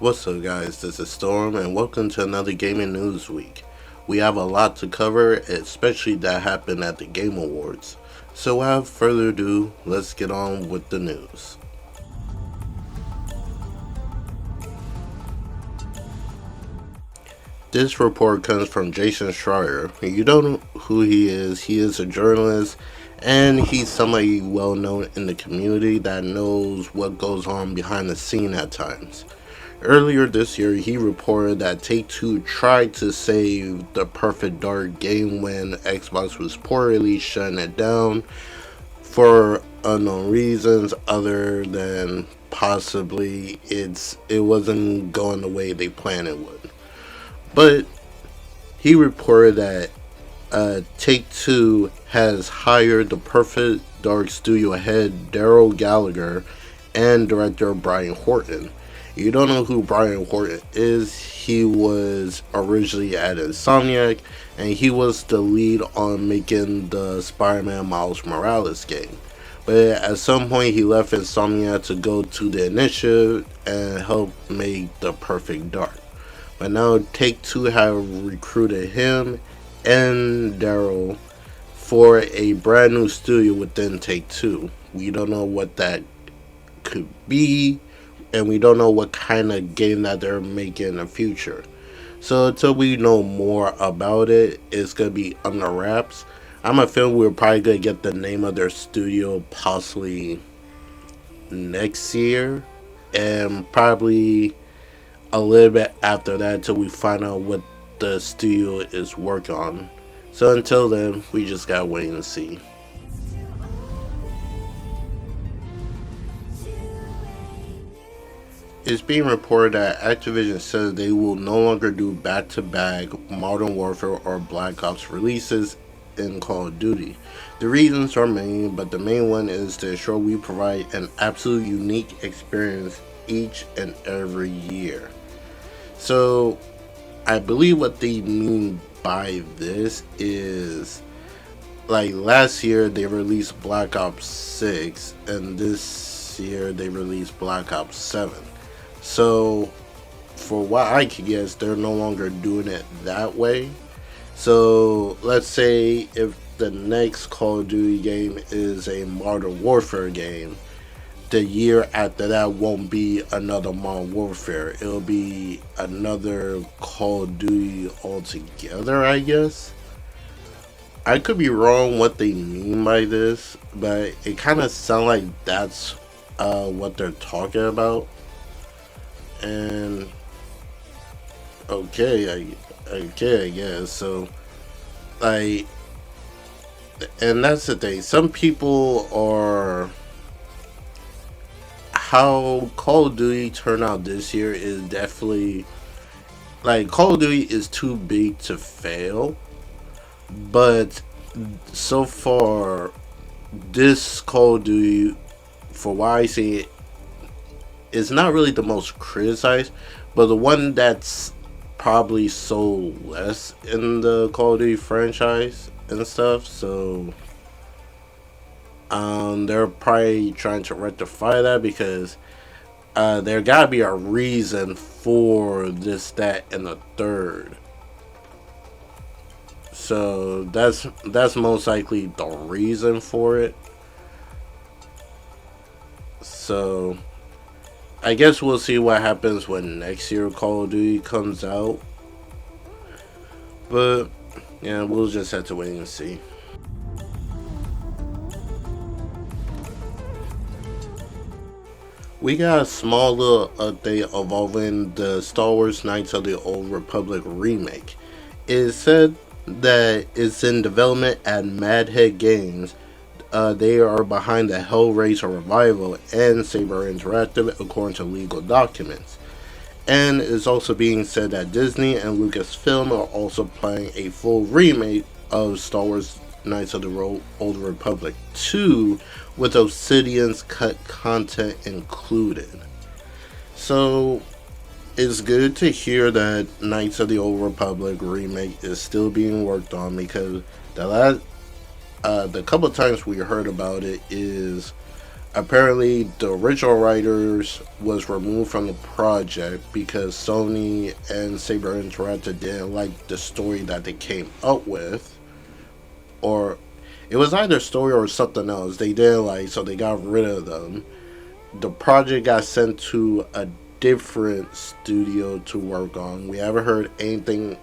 What's up guys, this is Storm and welcome to another Gaming News Week. We have a lot to cover, especially that happened at the Game Awards. So without further ado, let's get on with the news. This report comes from Jason Schreier. You don't know who he is a journalist and he's somebody well known in the community that knows what goes on behind the scene at times. Earlier this year, he reported that Take-Two tried to save the Perfect Dark game when Xbox was poorly shutting it down for unknown reasons other than possibly it wasn't going the way they planned it would. But he reported that Take-Two has hired the Perfect Dark studio head Daryl Gallagher and director Brian Horton. You don't know who Brian Horton is. He was originally at Insomniac, and he was the lead on making the Spider-Man Miles Morales game. But at some point, he left Insomniac to go to the Initiative and help make the Perfect Dark. But now Take-Two have recruited him and Daryl for a brand new studio within Take-Two. We don't know what that could be, and we don't know what kind of game that they're making in the future. So until we know more about it, it's going to be under wraps. I'm a feeling we're probably going to get the name of their studio possibly next year, and probably a little bit after that until we find out what the studio is working on. So until then, we just gotta wait and see. It's being reported that Activision says they will no longer do back-to-back Modern Warfare or Black Ops releases in Call of Duty. The reasons are many, but the main one is to ensure we provide an absolute unique experience each and every year. So, I believe what they mean by this is, like last year they released Black Ops 6, and this year they released Black Ops 7. So, for what I can guess, they're no longer doing it that way. So, let's say if the next Call of Duty game is a Modern Warfare game, the year after that won't be another Modern Warfare. It'll be another Call of Duty altogether, I guess. I could be wrong what they mean by this, but it kind of sounds like that's what they're talking about. And okay, I guess so. Like, and that's the thing. Some people are. How Call of Duty turned out this year is definitely, like, Call of Duty is too big to fail, but so far this Call of Duty, for what I see, is not really the most criticized, but the one that's probably sold less in the Call of Duty franchise and stuff. So they're probably trying to rectify that because there gotta be a reason for this, that, and the third. So that's most likely the reason for it. So I guess we'll see what happens when next year Call of Duty comes out. But yeah, we'll just have to wait and see. We got a small little update involving the Star Wars Knights of the Old Republic remake. It is said that it's in development at Madhead Games. They are behind the Hellraiser revival and Saber Interactive according to legal documents. And it's also being said that Disney and Lucasfilm are also planning a full remake of Star Wars Knights of the Old Republic 2 with Obsidian's cut content included. So it's good to hear that Knights of the Old Republic remake is still being worked on, because the couple times we heard about it is apparently the original writers was removed from the project because Sony and Saber Interactive didn't like the story that they came up with, or it was either story or something else they didn't like, so they got rid of them. The project got sent to a different studio to work on. We haven't heard anything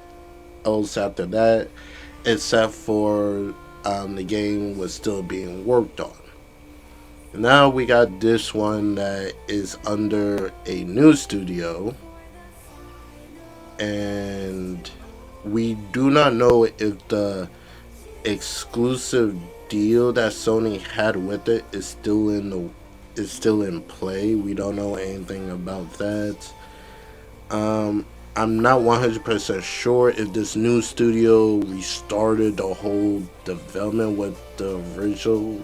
else after that, except for the game was still being worked on. Now we got this one that is under a new studio, and we do not know if the exclusive deal that Sony had with it is still in play. We don't know anything about that. I'm not 100% sure if this new studio restarted the whole development what the original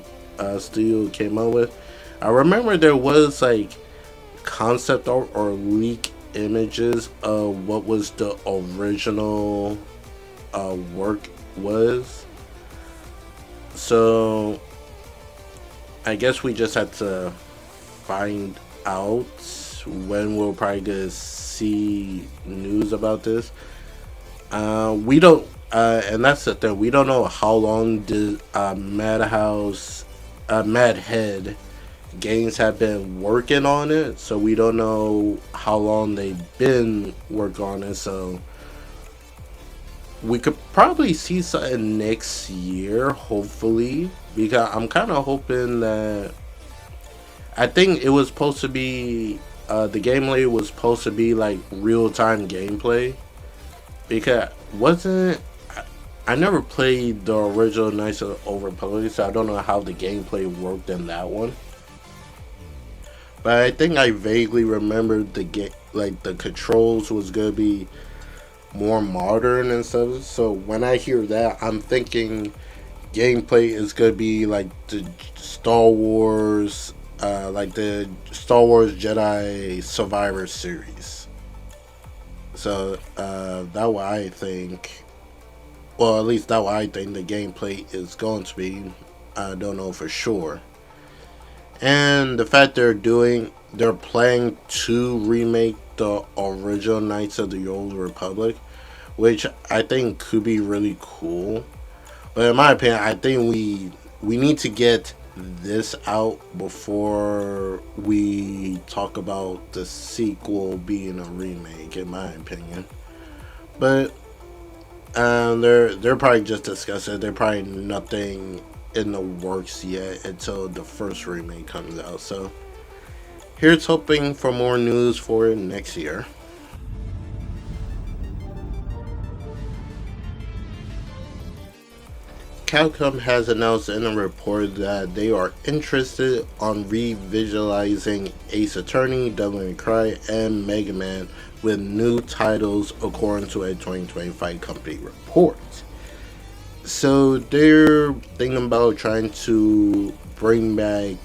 studio came out with. I remember there was like concept art or leak images of what was the original work was. So I guess we just had to find out when we'll probably gonna see news about this. We don't, and that's the thing. We don't know how long the Mad Head Games have been working on it, so we don't know how long they've been working on it. So we could probably see something next year, hopefully, because I'm kind of hoping that I think it was supposed to be the gameplay was supposed to be like real time gameplay because wasn't I never played the original Knights of the Old Republic, so I don't know how the gameplay worked in that one. But I think I vaguely remember the game, like the controls was gonna be more modern and stuff. So when I hear that, I'm thinking gameplay is gonna be like the Star Wars, like the Star Wars Jedi Survivor series. So that what I think. Well, at least that what I think the gameplay is going to be. I don't know for sure. And the fact they're planning to remake the original Knights of the Old Republic, which I think could be really cool. But in my opinion, I think we need to get this out before we talk about the sequel being a remake. In my opinion, but they're probably just discussing it. They're probably nothing in the works yet until the first remake comes out. So here's hoping for more news for next year. Capcom has announced in a report that they are interested on revisualizing Ace Attorney, Devil May Cry, and Mega Man with new titles according to a 2025 company report. So they're thinking about trying to bring back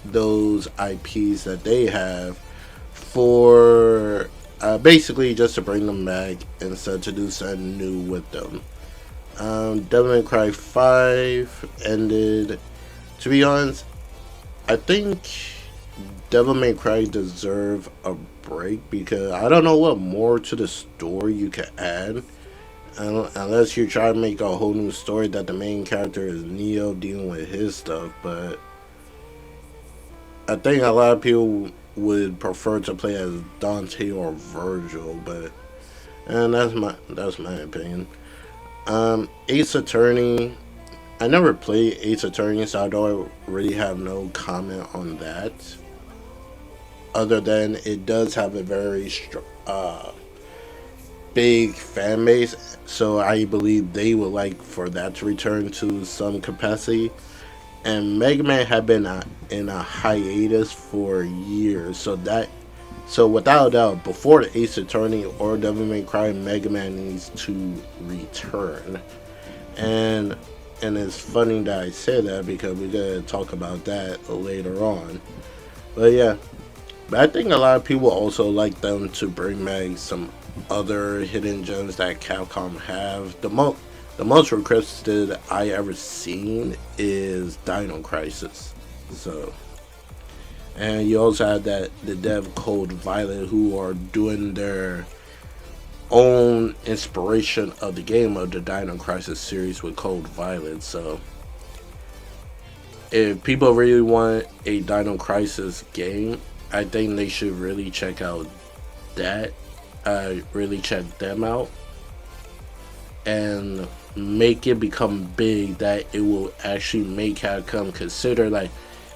those IPs that they have for basically just to bring them back instead to do something new with them. Devil May Cry 5 ended. To be honest, I think Devil May Cry deserve a break because I don't know what more to the story you can add. Unless you're trying to make a whole new story that the main character is Neo dealing with his stuff, but I think a lot of people would prefer to play as Dante or Virgil, but and that's my opinion. Ace Attorney, I never played Ace Attorney, so I don't really have no comment on that. Other than it does have a very big fan base, so I believe they would like for that to return to some capacity. And Mega Man had been in a hiatus for years, so without a doubt, before the Ace Attorney or Devil May Cry, Mega Man needs to return. And and it's funny that I say that because we're gonna talk about that later on. But yeah, but I think a lot of people also like them to bring back some other hidden gems that Capcom have. The most requested I ever seen is Dino Crisis. So, and you also have that the dev Code Violet, who are doing their own inspiration of the game of the Dino Crisis series with Code Violet. So if people really want a Dino Crisis game, I think they should really check out that. Really check them out and make it become big. That it will actually make Capcom consider like,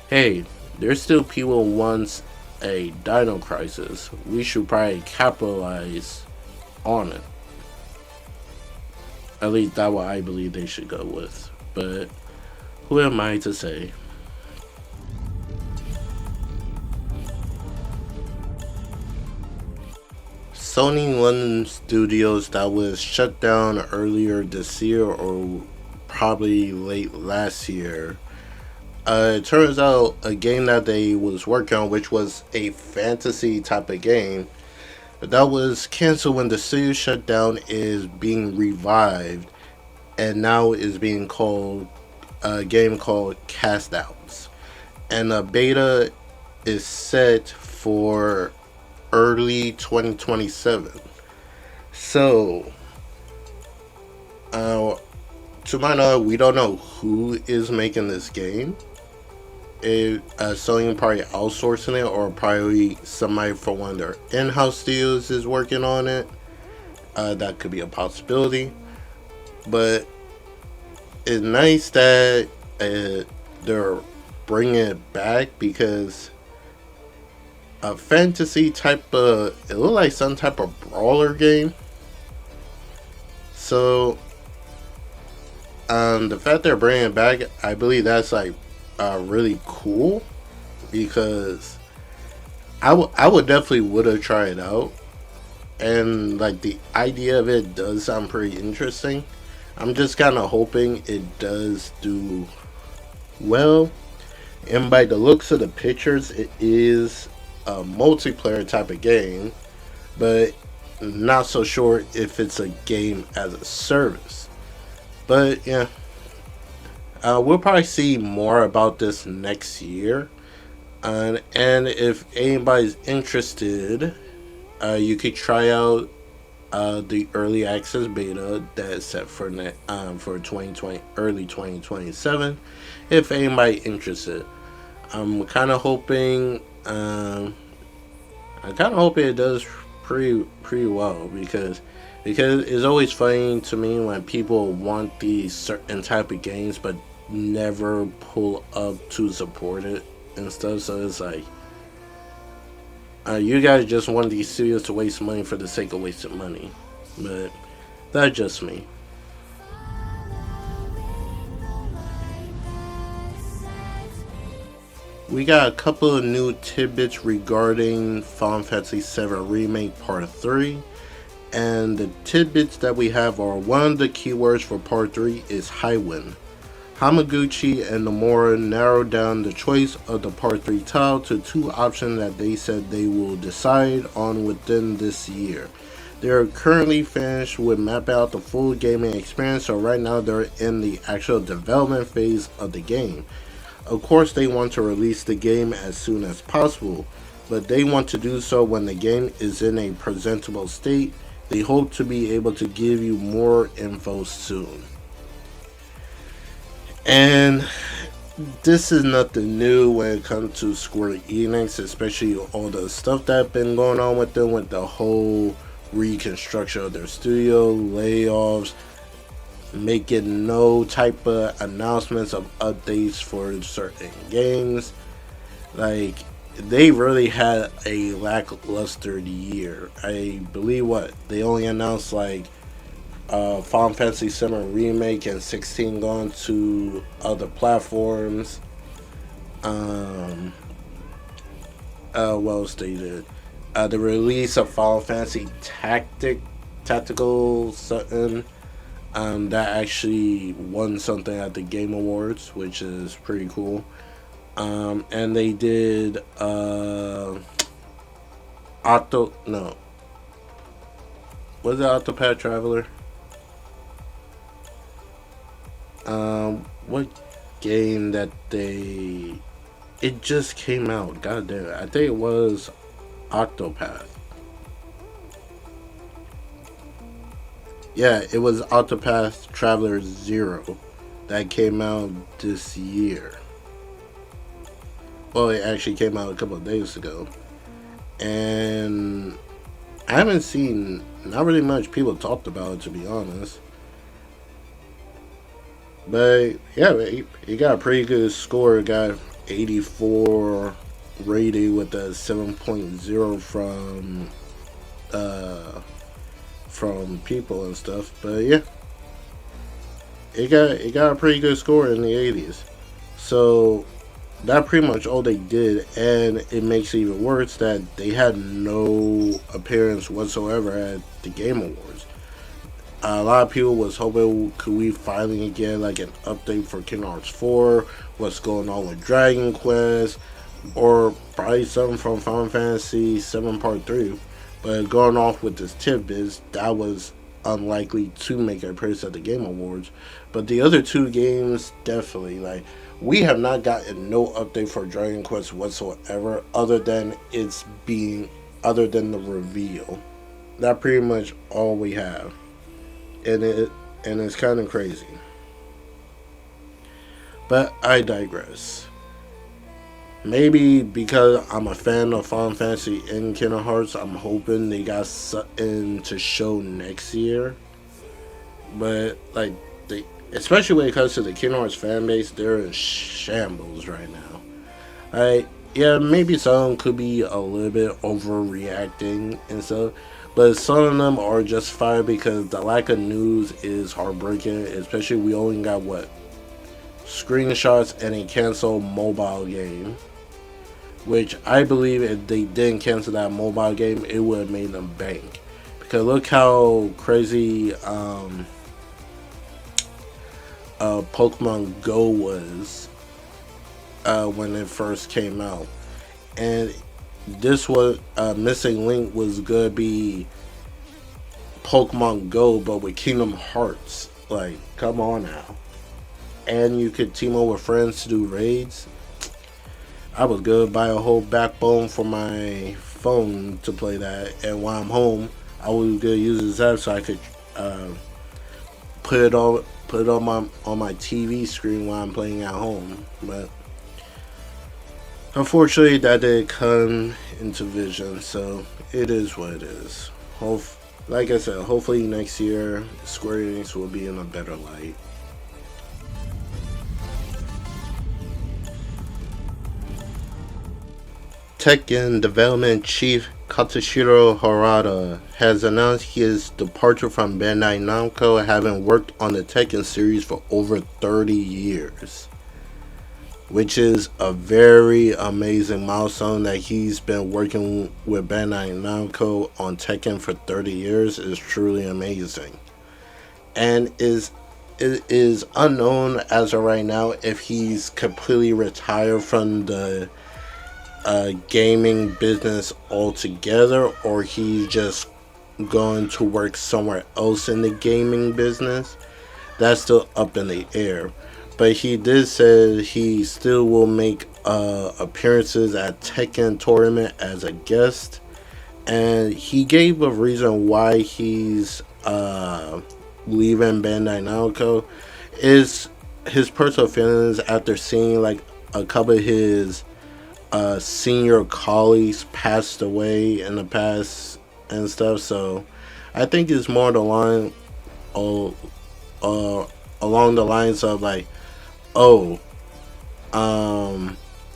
hey, there's still people who wants a Dino Crisis. We should probably capitalize on it. At least that's what I believe they should go with. But who am I to say? Sony London Studios that was shut down earlier this year or probably late last year. It turns out a game that they was working on, which was a fantasy type of game, but that was canceled when the studio shut down, is being revived and now is being called a game called Cast Outs. And the beta is set for early 2027. So, to my knowledge, we don't know who is making this game. Sony probably outsourcing it, or probably somebody from one of their in-house studios is working on it. That could be a possibility. But it's nice that they're bringing it back, because a fantasy type of, it looked like some type of brawler game. So the fact they're bringing it back, I believe that's like really cool, because I would definitely would have tried it out, and like the idea of it does sound pretty interesting. I'm just kind of hoping it does do well. And by the looks of the pictures, it is a multiplayer type of game, but not so sure if it's a game as a service. But yeah, we'll probably see more about this next year. And if anybody's interested, you could try out the early access beta that's set for 2020, early 2027. If anybody interested, I'm kind of hoping it does pretty well, because it's always funny to me when people want these certain type of games but never pull up to support it and stuff. So it's like, you guys just want these studios to waste money for the sake of wasting money. But that's just me. We got a couple of new tidbits regarding Final Fantasy VII Remake Part 3. And the tidbits that we have are, one of the keywords for Part 3 is Highwind. Hamaguchi and Nomura narrowed down the choice of the Part 3 title to two options that they said they will decide on within this year. They are currently finished with mapping out the full gaming experience, so right now they're in the actual development phase of the game. Of course, they want to release the game as soon as possible, but they want to do so when the game is in a presentable state. They hope to be able to give you more info soon. And this is nothing new when it comes to Square Enix, especially all the stuff that's been going on with them, with the whole reconstruction of their studio, layoffs, making no type of announcements of updates for certain games. Like, they really had a lackluster year. I believe they only announced like Final Fantasy VII Remake and 16 gone to other platforms. What else they did? The release of Final Fantasy Tactical something. That actually won something at the Game Awards, which is pretty cool. And they did was it Octopath Traveler? What game that they It just came out. God damn it. I think it was Octopath. Yeah, it was Octopath Traveler Zero that came out this year. Well, it actually came out a couple of days ago. And I haven't seen not really much people talked about it, to be honest. But yeah, he got a pretty good score. It got 84 rated with a 7.0 uh from people and stuff. But yeah, it got a pretty good score in the 80s. So that pretty much all they did, and it makes it even worse that they had no appearance whatsoever at the Game Awards. A lot of people was hoping could we finally get like an update for Kingdom Hearts 4, what's going on with Dragon Quest, or probably something from Final Fantasy 7 Part 3. But going off with this tidbits, that was unlikely to make a appearance at the Game Awards. But the other two games, definitely. Like, we have not gotten no update for Dragon Quest whatsoever, other than the reveal. That pretty much all we have, and it's kind of crazy. But I digress. Maybe because I'm a fan of Final Fantasy and Kingdom Hearts, I'm hoping they got something to show next year. But like they, especially when it comes to the Kingdom Hearts fan base, they're in shambles right now. Like, yeah, maybe some could be a little bit overreacting and stuff, but some of them are just fine because the lack of news is heartbreaking. Especially we only got what screenshots and a canceled mobile game, which I believe if they didn't cancel that mobile game, it would have made them bank. Because look how crazy Pokemon Go was when it first came out, and this was Missing Link was gonna be Pokemon Go, but with Kingdom Hearts. Like, come on now. And you could team up with friends to do raids. I was gonna buy a whole backbone for my phone to play that, and while I'm home, I was gonna use this app so I could uh, put it on my TV screen while I'm playing at home. But unfortunately, that didn't come into vision, so it is what it is. Like I said, hopefully next year Square Enix will be in a better light. Tekken development chief Katsuhiro Harada has announced his departure from Bandai Namco, having worked on the Tekken series for over 30 years, which is a very amazing milestone that he's been working with Bandai Namco on Tekken for 30 years is truly amazing. And it is unknown as of right now if he's completely retired from the gaming business altogether, or he's just going to work somewhere else in the gaming business. That's still up in the air. But he did say he still will make appearances at Tekken tournament as a guest, and he gave a reason why he's leaving Bandai Namco is his personal feelings after seeing like a couple of his senior colleagues passed away in the past and stuff. So I think it's more the line, uh, uh, along the lines of like, oh,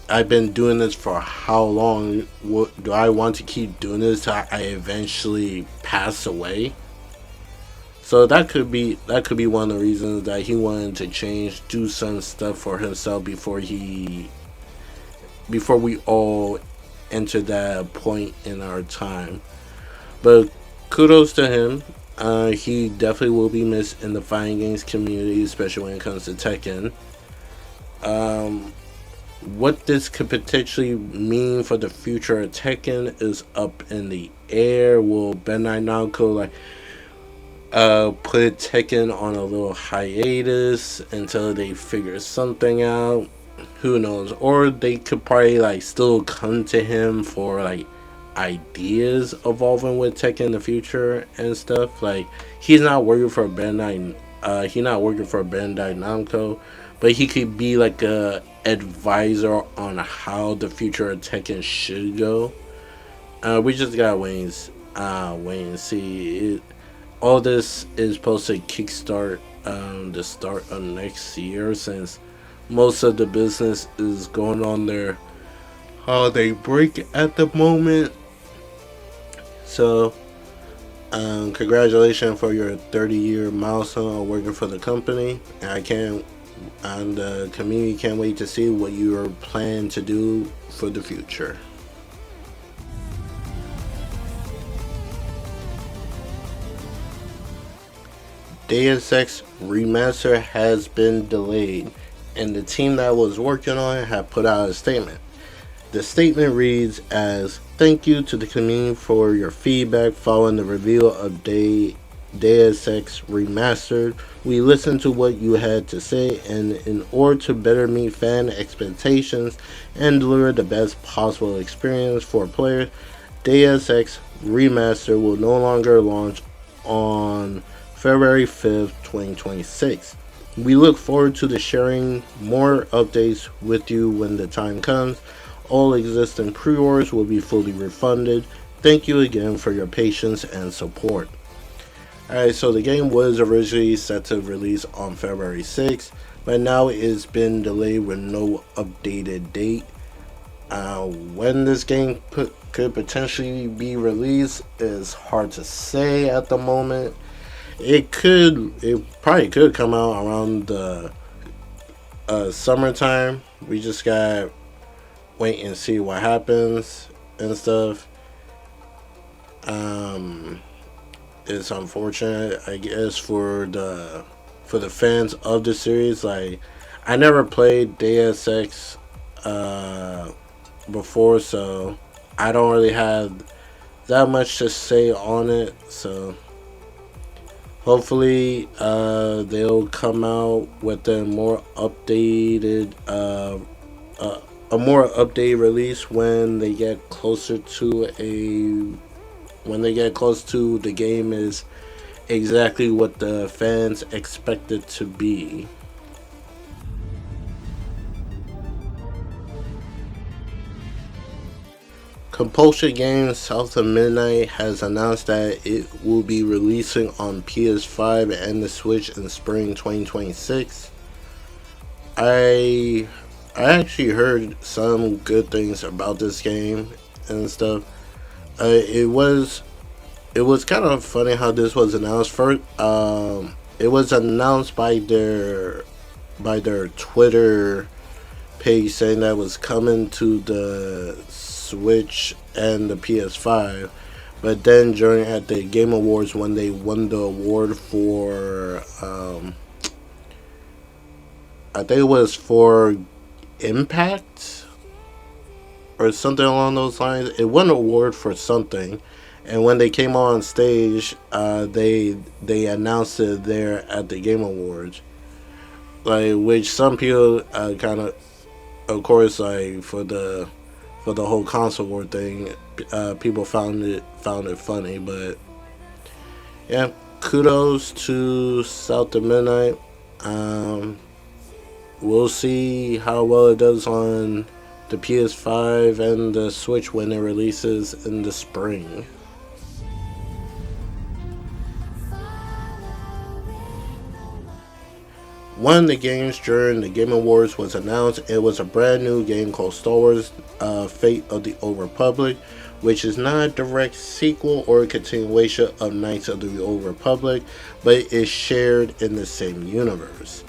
I've been doing this for how long? What, do I want to keep doing this till I eventually pass away? So that could be one of the reasons that he wanted to change, do some stuff for himself before we all enter that point in our time. But kudos to him. He definitely will be missed in the fighting games community, especially when it comes to Tekken. Um, what this could potentially mean for the future of Tekken is up in the air. Will Bandai Namco like put Tekken on a little hiatus until they figure something out? who knows? Or they could probably like still come to him for like ideas evolving with tech in the future and stuff. Like he's not working for Bandai. He's not working for Bandai Namco, but he could be like a advisor on how the future of Tekken should go. We just gotta wait and see. All this is supposed to kickstart the start of next year, since most of the business is going on their holiday break at the moment. So, congratulations for your 30-year milestone of working for the company. And the community can't wait to see what you are planning to do for the future. Deus Ex Remastered has been delayed, and the team that was working on it had put out a statement. The statement reads as, "Thank you to the community for your feedback following the reveal of Deus Ex Remastered. We listened to what you had to say, and in order to better meet fan expectations and deliver the best possible experience for players, Deus Ex Remastered will no longer launch on February 5th, 2026. We look forward to sharing more updates with you when the time comes. All existing pre-orders will be fully refunded. Thank you again for your patience and support." Alright, so the game was originally set to release on February 6th, but now it's been delayed with no updated date. When this game could potentially be released is hard to say at the moment. It probably could come out around the summertime. We just gotta wait and see what happens and stuff. It's unfortunate, I guess, for the fans of the series. Like, I never played Deus Ex before, so I don't really have that much to say on it. So hopefully, they'll come out with a more updated, a more updated release when they get closer to the game is exactly what the fans expect it to be. Compulsion Games South of Midnight has announced that it will be releasing on PS5 and the Switch in spring 2026. I actually heard some good things about this game and stuff. It was kind of funny how this was announced. First, it was announced by their Twitter page saying that it was coming to the Switch and the PS5, but then during at the Game Awards when they won the award for I think it was for Impact or something along those lines. It won an award for something, and when they came on stage, they announced it there at the Game Awards, like, which some people kind of course, like for the whole console war thing, people found it funny. But yeah, kudos to South of Midnight. We'll see how well it does on the PS5 and the Switch when it releases in the spring. One of the games during the Game Awards was announced. It was a brand new game called Star Wars Fate of the Old Republic, which is not a direct sequel or a continuation of Knights of the Old Republic, but is shared in the same universe.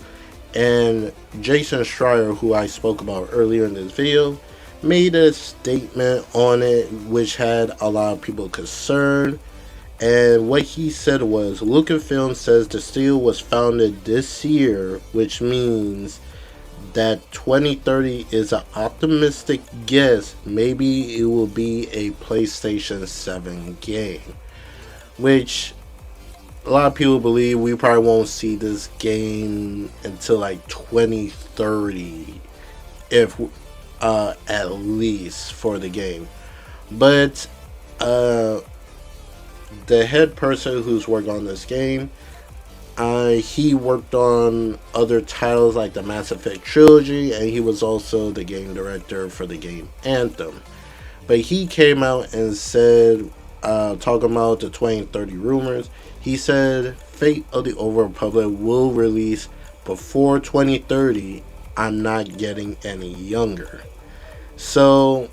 And Jason Schreier, who I spoke about earlier in this video, made a statement on it which had a lot of people concerned. And what he said was, Lucasfilm says the studio was founded this year, which means that 2030 is an optimistic guess. Maybe it will be a PlayStation 7 game, which a lot of people believe we probably won't see this game until like 2030 if at least for the game. But uh, the head person who's working on this game, he worked on other titles like the Mass Effect trilogy, and he was also the game director for the game Anthem. But he came out and said, talking about the 2030 rumors, he said Fate of the Old Republic will release before 2030. I'm not getting any younger. So,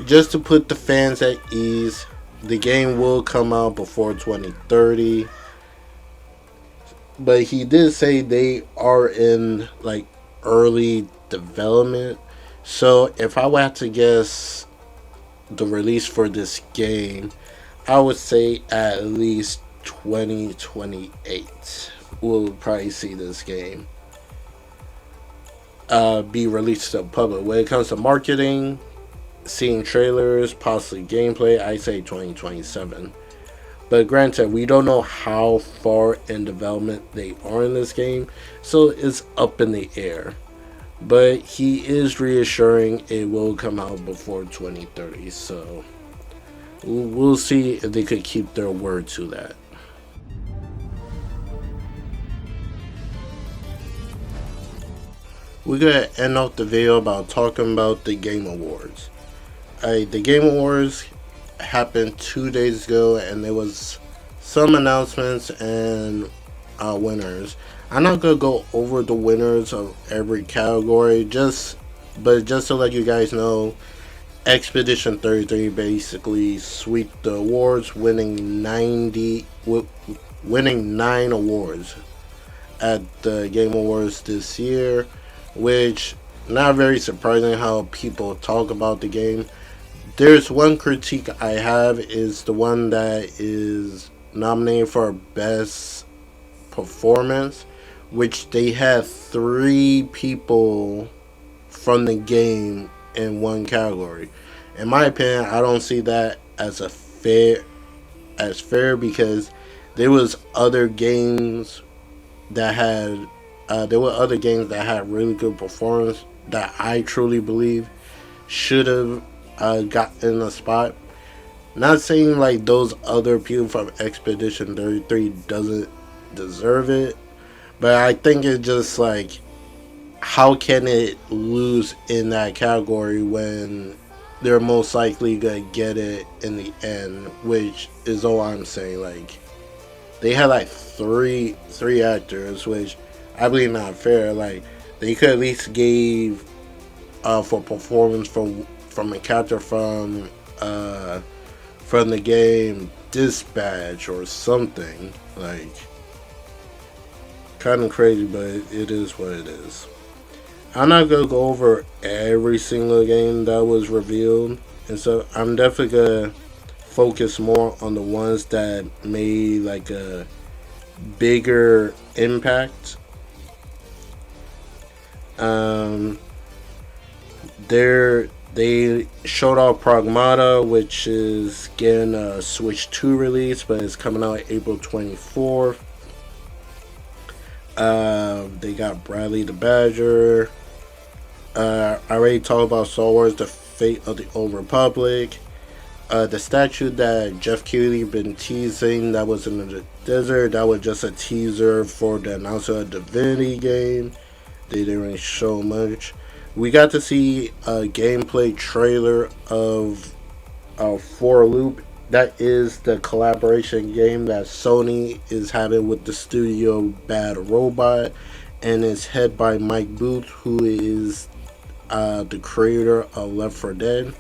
just to put the fans at ease, the game will come out before 2030. But he did say they are in like early development. So if I were to guess the release for this game, I would say at least 2028. We'll probably see this game be released to the public. When it comes to marketing, seeing trailers, possibly gameplay, I say 2027. But granted, we don't know how far in development they are in this game, so it's up in the air. But he is reassuring it will come out before 2030, so we'll see if they could keep their word to that. We're gonna end off the video about talking about the Game Awards. The Game Awards happened 2 days ago, and there was some announcements and winners. I'm not gonna go over the winners of every category, but just to let you guys know, Expedition 33 basically swept the awards, winning 9 awards at the Game Awards this year, which not very surprising how people talk about the game. There's one critique I have is the one that is nominated for best performance, which they had 3 people from the game in one category. In my opinion, I don't see that as fair because there was other games that had really good performance that I truly believe should have gotten a spot. Not saying like those other people from Expedition 33 doesn't deserve it, but I think it's just like, how can it lose in that category when they're most likely gonna get it in the end, which is all I'm saying. Like, they had like three actors, which I believe not fair. Like, they could at least gave for performance from a character from the game Dispatch or something. Like, kind of crazy, but it is what it is. I'm not gonna go over every single game that was revealed, and so I'm definitely gonna focus more on the ones that made like a bigger impact. They showed off Pragmata, which is getting a Switch 2 release, but it's coming out April 24th. They got Bradley the Badger. I already talked about Star Wars: The Fate of the Old Republic. The statue that Jeff Keighley been teasing that was in the desert, that was just a teaser for the announcement of the Divinity game. They didn't really show much. We got to see a gameplay trailer of For Loop. That is the collaboration game that Sony is having with the studio Bad Robot, and it's head by Mike Booth, who is the creator of Left 4 Dead.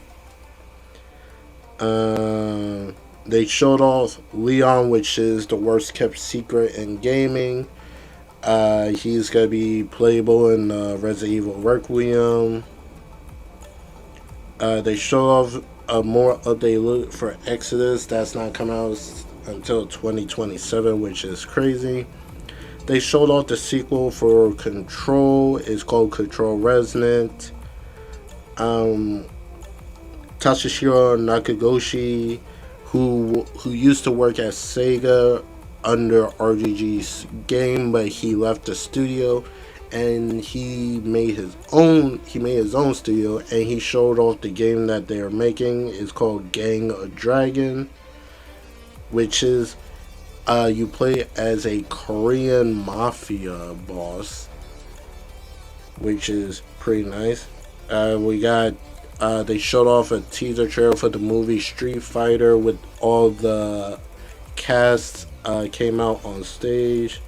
They showed off Leon, which is the worst kept secret in gaming. He's gonna be playable in Resident Evil Requiem. They showed off a more updated look for Exodus. That's not coming out until 2027, which is crazy. They showed off the sequel for Control. It's called Control Resonant. Tatsuhiro Nakagoshi, who used to work at Sega under RGG's game, but he left the studio, and he made his own. He made his own studio, and he showed off the game that they are making. It's called Gang of Dragon, which is you play as a Korean mafia boss, which is pretty nice. We got they showed off a teaser trailer for the movie Street Fighter with all the cast came out on stage.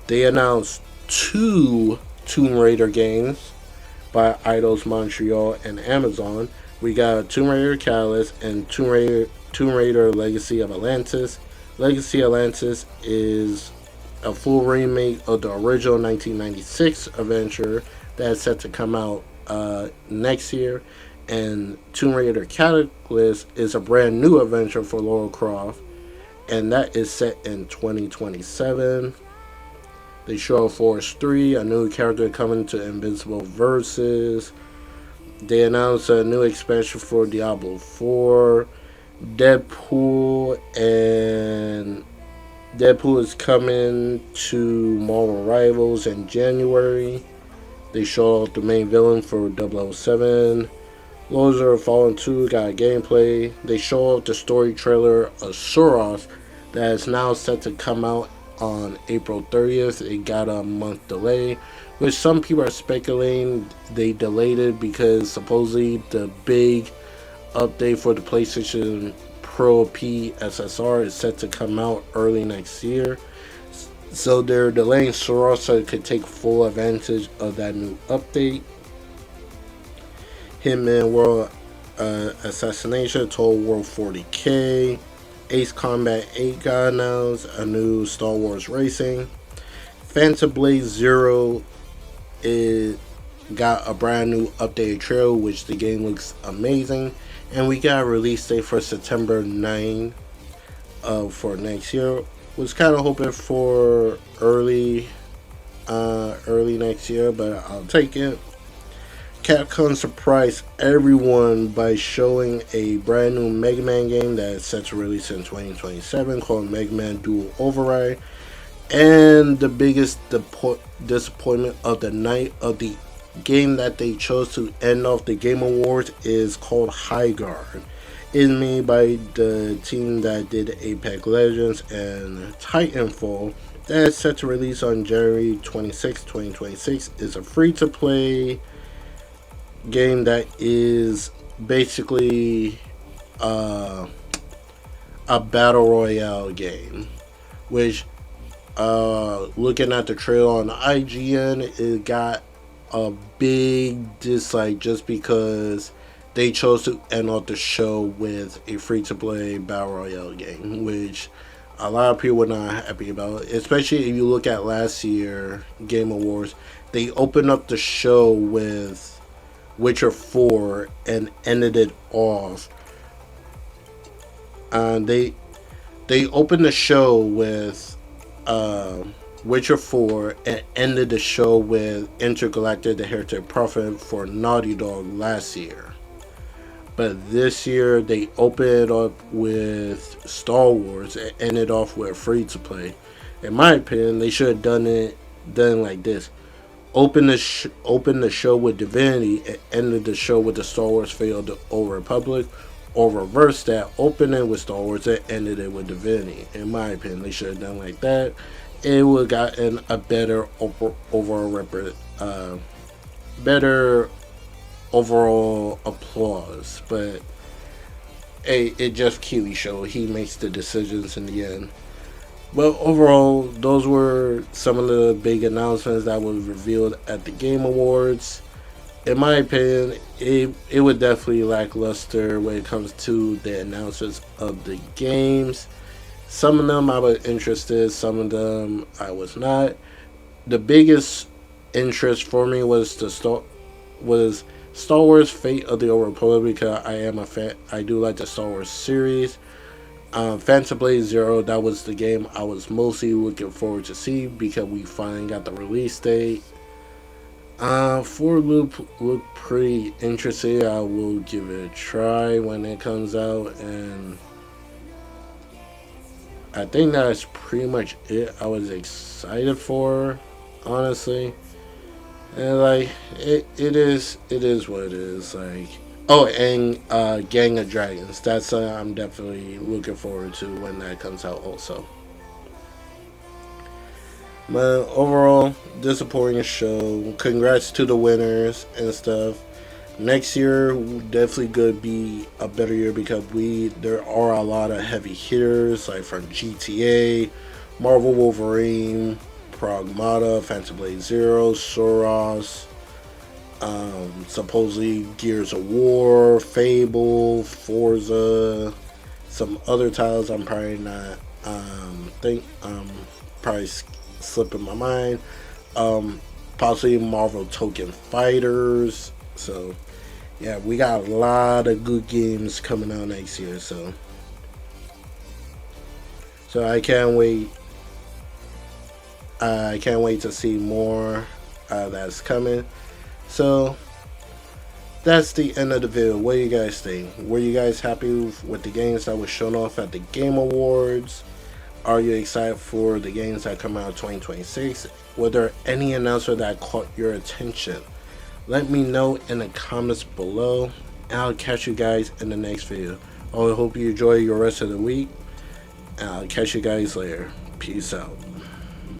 They announced two Tomb Raider games by Eidos Montreal and Amazon. We got Tomb Raider Catalyst and Tomb Raider Legacy of Atlantis. Legacy Atlantis is a full remake of the original 1996 adventure that's set to come out next year. And Tomb Raider Catalyst is a brand new adventure for Lara Croft, and that is set in 2027. They show Force 3, a new character coming to Invincible Versus. They announced a new expansion for Diablo 4. Deadpool is coming to Marvel Rivals in January. They show off the main villain for 007. Lords of Fallen 2 got gameplay. They show off the story trailer of Suros that is now set to come out on April 30th. It got a month delay, which some people are speculating they delayed it because supposedly the big update for the PlayStation Pro PSSR is set to come out early next year. So they're delaying Suros so it could take full advantage of that new update. Hitman World Assassination Total World 40K. Ace Combat 8 got announced. A new Star Wars Racing. Phantom Blade Zero got a brand new updated trailer, which the game looks amazing. And we got a release date for September 9 for next year. Was kind of hoping for early next year, but I'll take it. Capcom surprised everyone by showing a brand new Mega Man game that is set to release in 2027 called Mega Man Dual Override. And the biggest disappointment of the night of the game that they chose to end off the Game Awards is called High Guard. It's made by the team that did Apex Legends and Titanfall. That is set to release on January 26, 2026. It's a free-to-play game that is basically a battle royale game, which looking at the trailer on IGN, it got a big dislike just because they chose to end off the show with a free-to-play battle royale game, which a lot of people were not happy about, especially if you look at last year Game Awards. They opened up the show with Witcher 4 and ended it off. They opened the show with Witcher 4 and ended the show with Intergalactic: The Heretic Prophet for Naughty Dog last year. But this year they opened it up with Star Wars and ended off with free to play. In my opinion, they should have done like this: open the show with Divinity and ended the show with the Star Wars Fate of the Old Republic, or reverse that, open it with Star Wars and ended it with Divinity. In my opinion, they should have done like that. It would have gotten a better overall applause. But hey, it just Kiwi show. He makes the decisions in the end. But overall, those were some of the big announcements that was revealed at the Game Awards. In my opinion, it would definitely lackluster when it comes to the announcements of the games. Some of them I was interested, some of them I was not. The biggest interest for me was Star Wars Fate of the Old Republic, because I am a fan. I do like the Star Wars series. Phantom Blade Zero, that was the game I was mostly looking forward to see because we finally got the release date. For Loop looked pretty interesting. I will give it a try when it comes out, and I think that's pretty much it I was excited for, honestly. And like it is what it is. Like, oh, and Gang of Dragons. That's I'm definitely looking forward to when that comes out also. But overall, disappointing show. Congrats to the winners and stuff. Next year definitely could be a better year because there are a lot of heavy hitters like from GTA, Marvel Wolverine, Pragmata, Phantom Blade Zero, Soros, supposedly Gears of War, Fable, Forza, some other titles I'm probably not probably slipping my mind. Um, Possibly Marvel Token Fighters. So yeah, we got a lot of good games coming out next year. So I can't wait. I can't wait to see more that's coming. So that's the end of the video. What do you guys think? Were you guys happy with the games that were shown off at the Game Awards? Are you excited for the games that come out in 2026? Were there any announcement that caught your attention? Let me know in the comments below, and I'll catch you guys in the next video. I hope you enjoy your rest of the week, and I'll catch you guys later. Peace out.